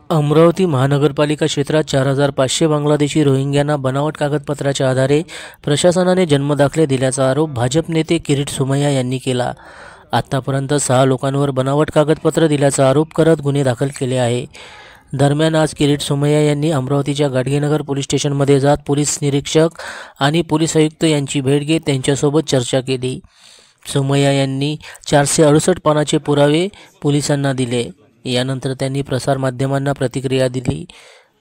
अमरावती महानगरपालिका क्षेत्रात 4,500 बांगलादेशी रोहिंग्यांना बनावट कागदपत्राच्या आधारे प्रशासनाने जन्मदाखले दिल्याचा आरोप भाजप नेते किरीट सोमय्या यांनी केला। आतापर्यंत 6 लोकांवर बनावट कागदपत्र दिल्याचा आरोप करत गुन्हे दाखल केले आहे। दरम्यान आज किरीट सोमय्या यांनी अमरावतीच्या गाडगेनगर पोलीस स्टेशनमध्ये जात पोलीस निरीक्षक आणि पोलीस आयुक्त यांची भेट घेत त्यांच्यासोबत चर्चा केली। सोमय्या यांनी 468 पानाचे पुरावे पोलिसांना दिले। यानंतर त्यांनी प्रसारमाध्यमांना प्रतिक्रिया दिली।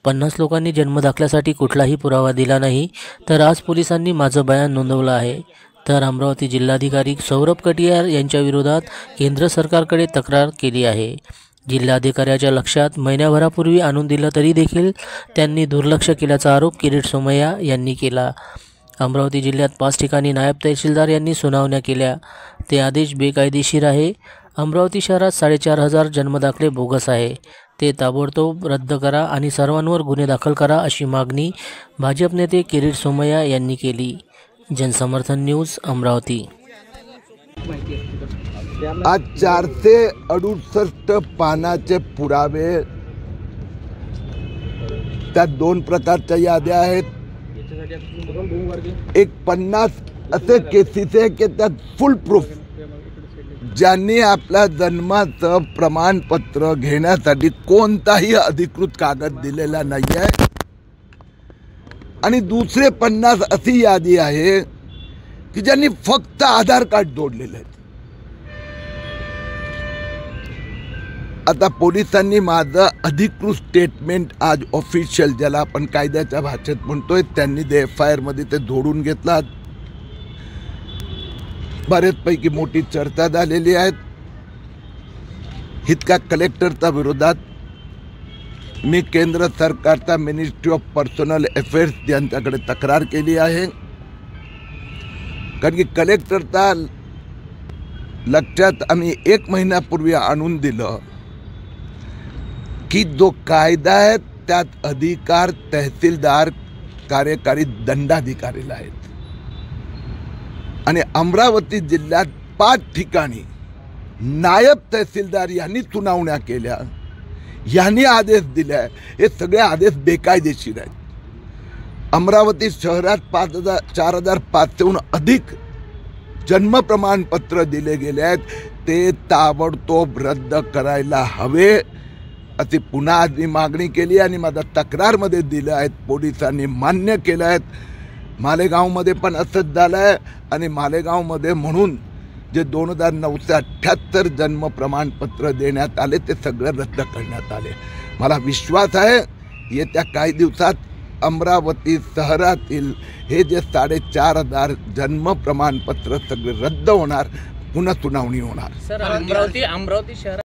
50 लोकांनी जन्मदाखल्यासाठी कुठलाही पुरावा दिला नाही, तर आज पोलिसांनी माझं बयान नोंदवलं आहे। तर अमरावती जिल्हाधिकारी सौरभ कटियार यांच्या विरोधात केंद्र सरकारकडे तक्रार केली आहे। जिल्हाधिकाऱ्याच्या लक्षात महिन्याभरापूर्वी आणून दिलं तरी देखील त्यांनी दुर्लक्ष केल्याचा आरोप किरीट सोमय्या यांनी केला। अमरावती जिल्ह्यात 5 ठिकाणी नायब तहसीलदार यांनी सुनावण्या केल्या। ते आदेश बेकायदेशीर आहे। अमरावती शहरात 4,500 जन्मदाखले बोगस आहे। ते ताबडतोब रद्द करा आणि सर्वांवर गुन्हे दाखल करा, अशी मागणी भाजप नेते किरीट सोमय्या यांनी केली। जनसमर्थन न्यूज अमरावती। आज 468 पानाचे पुरावे, त्यात 2 प्रकारच्या याद्या आहेत। एक 50 असे केसेस आहे की त्यात फुल प्रूफ ज्यांनी आपल्या जन्माचं प्रमाणपत्र घेण्यासाठी कोणताही अधिकृत कागद दिलेला नाही आहे, आणि दुसरे 50 अशी यादी आहे की ज्यांनी फक्त आधार कार्ड जोडलेले आहेत। आता पोलिसांनी माझं अधिकृत स्टेटमेंट आज ऑफिशियल, ज्याला आपण कायद्याच्या भाषेत म्हणतोय, त्यांनी ते FIR मध्ये ते जोडून घेतला। बरेचपैकी मोठी चर्चा झालेली आहे। इतका कलेक्टरच्या विरोधात मी केंद्र सरकारचा मिनिस्ट्री ऑफ पर्सनल अफेअर्स यांच्याकडे तक्रार केली आहे, कारण की कलेक्टरचा लक्षात आम्ही 1 महिन्यापूर्वी आणून दिलं की जो कायदा आहे त्यात अधिकार तहसीलदार कार्यकारी दंडाधिकारीला आहेत, आणि अमरावती जिल्ह्यात 5 ठिकाणी नायब तहसीलदार यांनी सुनावण्या केल्या, यांनी आदेश दिले। हे सगळे आदेश बेकायदेशीर आहेत। अमरावती शहरात 4,500हून अधिक जन्म प्रमाणपत्र दिले गेले आहेत, ते ताबडतोब रद्द करायला हवे, अशी पुन्हा आज मी मागणी केली आणि माझा तक्रारमध्ये दिलं आहेत। पोलिसांनी मान्य केलं आहेत। मालेगावमध्ये पण असंच झालं आहे, आणि मालेगावमध्ये म्हणून जे 2,978 जन्म प्रमाणपत्र देण्यात आले ते सगळं रद्द करण्यात आले। मला विश्वास आहे येत्या काही दिवसात अमरावती शहरातील हे जे 4,500 जन्म प्रमाणपत्र सगळे रद्द होणार, पुन्हा सुनावणी होणार। सर, अमरावती शहरात